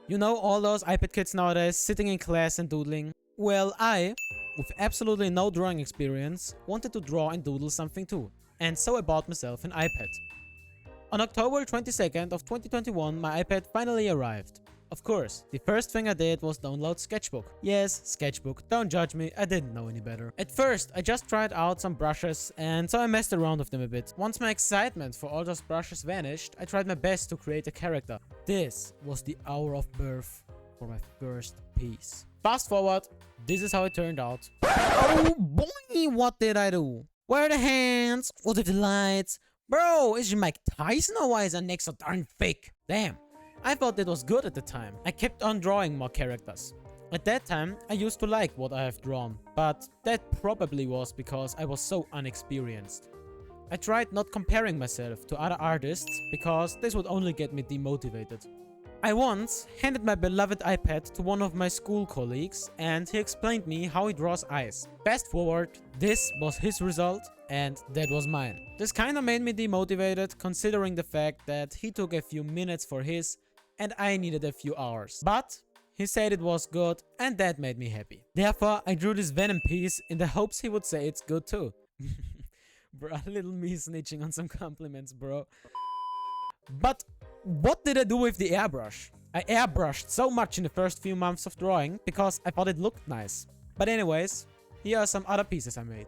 You know, all those iPad kids nowadays sitting in class and doodling? Well, I, with absolutely no drawing experience, wanted to draw and doodle something too. And so I bought myself an iPad. On October 22nd of 2021, my iPad finally arrived. Of course, the first thing I did was download Sketchbook. Yes, Sketchbook, don't judge me, I didn't know any better. At first, I just tried out some brushes and so I messed around with them a bit. Once my excitement for all those brushes vanished, I tried my best to create a character. This was the hour of birth for my first piece. Fast forward, this is how it turned out. Oh boy, what did I do? Where are the hands? What are the lights? Bro, is your Mike Tyson or why is her neck so darn thick? Damn. I thought it was good at the time. I kept on drawing more characters. At that time, I used to like what I have drawn, but that probably was because I was so unexperienced. I tried not comparing myself to other artists because this would only get me demotivated. I once handed my beloved iPad to one of my school colleagues and he explained me how he draws eyes. Fast forward, this was his result and that was mine. This kinda made me demotivated considering the fact that he took a few minutes for his and I needed a few hours. But he said it was good and that made me happy. Therefore, I drew this Venom piece in the hopes he would say it's good too. Bro, little me snitching on some compliments, bro. But what did I do with the airbrush? I airbrushed so much in the first few months of drawing because I thought it looked nice. But anyways, here are some other pieces I made.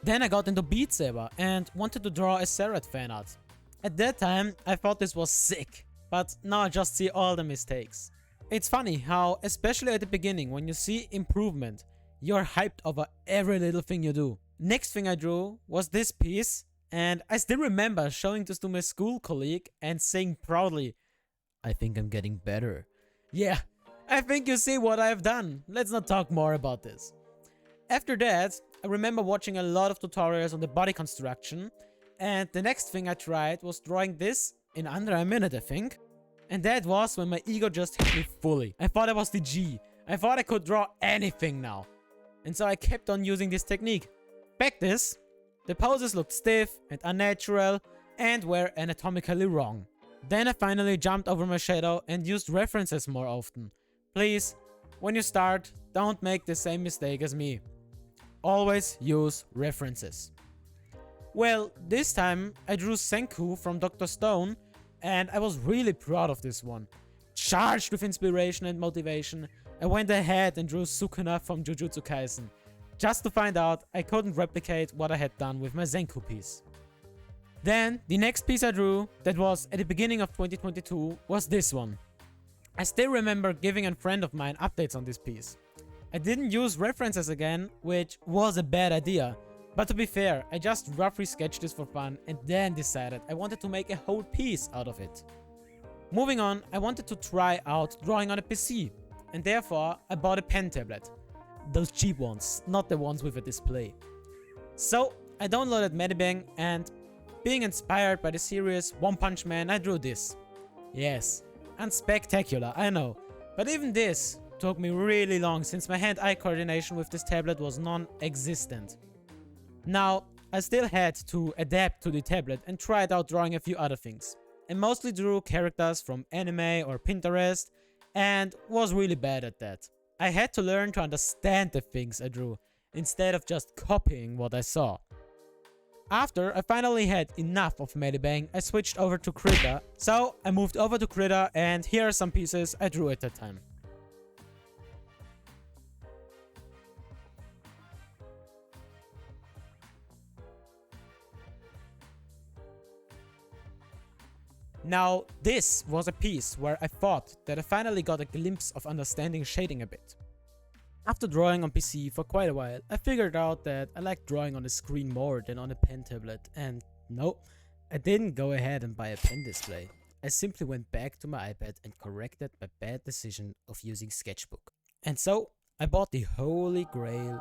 Then I got into Beat Saber and wanted to draw a Serrat fanart. At that time, I thought this was sick, but now I just see all the mistakes. It's funny how, especially at the beginning, when you see improvement, you're hyped over every little thing you do. Next thing I drew was this piece, and I still remember showing this to my school colleague and saying proudly, I think I'm getting better. Yeah, I think you see what I've done. Let's not talk more about this. After that, I remember watching a lot of tutorials on the body construction, and the next thing I tried was drawing this in under a minute, I think. And that was when my ego just hit me fully. I thought I was the G. I thought I could draw anything now. And so I kept on using this technique. Back this, the poses looked stiff and unnatural and were anatomically wrong. Then I finally jumped over my shadow and used references more often. Please, when you start, don't make the same mistake as me. Always use references. Well, this time I drew Senku from Dr. Stone and I was really proud of this one. Charged with inspiration and motivation, I went ahead and drew Sukuna from Jujutsu Kaisen, just to find out I couldn't replicate what I had done with my Senku piece. Then, the next piece I drew, that was at the beginning of 2022, was this one. I still remember giving a friend of mine updates on this piece. I didn't use references again, which was a bad idea. But to be fair, I just roughly sketched this for fun and then decided I wanted to make a whole piece out of it. Moving on, I wanted to try out drawing on a PC, and therefore I bought a pen tablet. Those cheap ones, not the ones with a display. So I downloaded MEDIBANG and, being inspired by the series One Punch Man, I drew this. Yes, unspectacular, I know, but even this took me really long since my hand-eye coordination with this tablet was non-existent. Now, I still had to adapt to the tablet and tried out drawing a few other things. I mostly drew characters from anime or Pinterest and was really bad at that. I had to learn to understand the things I drew instead of just copying what I saw. After I finally had enough of MEDIBANG, I switched over to KRITA. So I moved over to KRITA and here are some pieces I drew at that time. Now, this was a piece where I thought that I finally got a glimpse of understanding shading a bit. After drawing on PC for quite a while, I figured out that I like drawing on a screen more than on a pen tablet, and no, I didn't go ahead and buy a pen display. I simply went back to my iPad and corrected my bad decision of using Sketchbook. And so, I bought the holy grail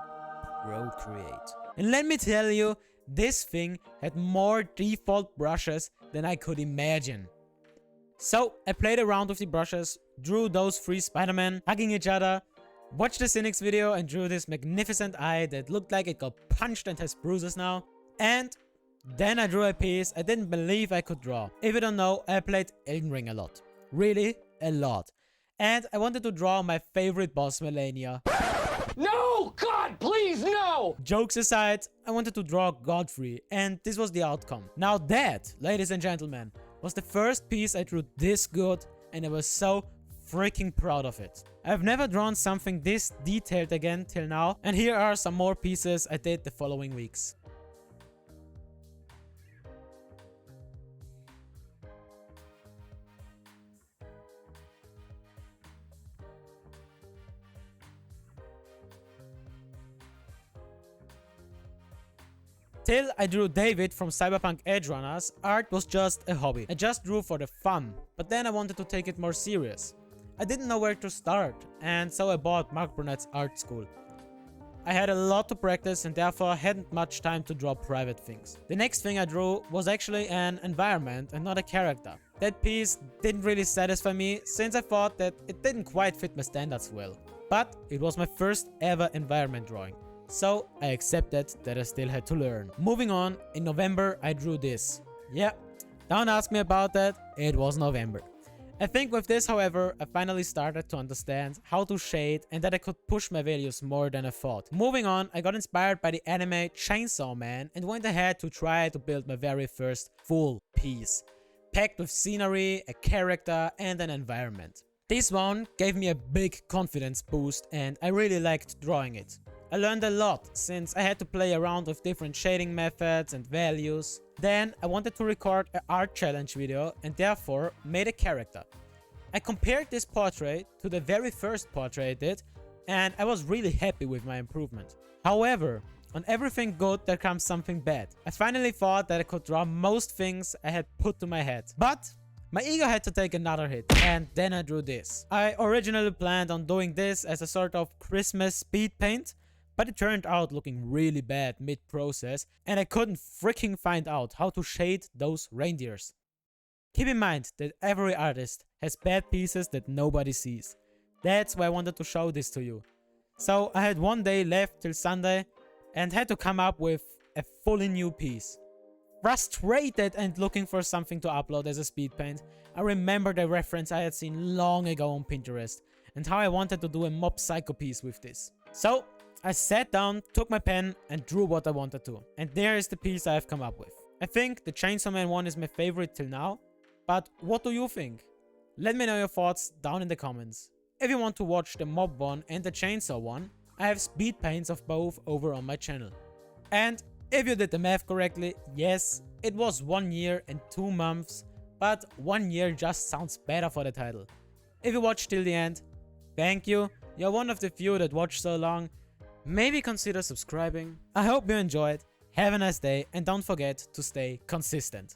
PROCREATE. And let me tell you, this thing had more default brushes than I could imagine. So I played around with the brushes, drew those three Spider-Men hugging each other, Watched the Cynics video and drew this magnificent eye that looked like it got punched and has bruises now. And then I drew a piece I didn't believe I could draw. If you don't know, I played Elden Ring a lot. Really, a lot. And I wanted to draw my favorite boss, Melania. No! God, please, no! Jokes aside, I wanted to draw Godfrey, and this was the outcome. Now that, ladies and gentlemen, was the first piece I drew this good, and I was so freaking proud of it. I've never drawn something this detailed again till now, and here are some more pieces I did the following weeks. Till I drew David from Cyberpunk Edgerunners, art was just a hobby. I just drew for the fun, but then I wanted to take it more serious. I didn't know where to start, and so I bought Mark Burnett's art school. I had a lot to practice and therefore hadn't much time to draw private things. The next thing I drew was actually an environment and not a character. That piece didn't really satisfy me since I thought that it didn't quite fit my standards well. But it was my first ever environment drawing. So I accepted that I still had to learn. Moving on, in November I drew this. Yeah, don't ask me about that, it was November. I think with this, however, I finally started to understand how to shade and that I could push my values more than I thought. Moving on, I got inspired by the anime Chainsaw Man and went ahead to try to build my very first full piece, packed with scenery, a character and an environment. This one gave me a big confidence boost and I really liked drawing it. I learned a lot since I had to play around with different shading methods and values. Then I wanted to record an art challenge video and therefore made a character. I compared this portrait to the very first portrait I did and I was really happy with my improvement. However, on everything good there comes something bad. I finally thought that I could draw most things I had put to my head. But my ego had to take another hit and then I drew this. I originally planned on doing this as a sort of Christmas speed paint, but it turned out looking really bad mid-process and I couldn't freaking find out how to shade those reindeers. Keep in mind that every artist has bad pieces that nobody sees. That's why I wanted to show this to you. So I had one day left till Sunday and had to come up with a fully new piece. Frustrated and looking for something to upload as a speed paint, I remembered a reference I had seen long ago on Pinterest and how I wanted to do a Mob Psycho piece with this. So I sat down, took my pen and drew what I wanted to. And there is the piece I have come up with. I think the Chainsaw Man one is my favorite till now. But what do you think? Let me know your thoughts down in the comments. If you want to watch the Mob one and the Chainsaw one, I have speed paints of both over on my channel. And if you did the math correctly, yes, it was 1 year and 2 months, but 1 year just sounds better for the title. If you watched till the end, thank you. You're one of the few that watched so long. Maybe consider subscribing. I hope you enjoyed. Have a nice day and don't forget to stay consistent.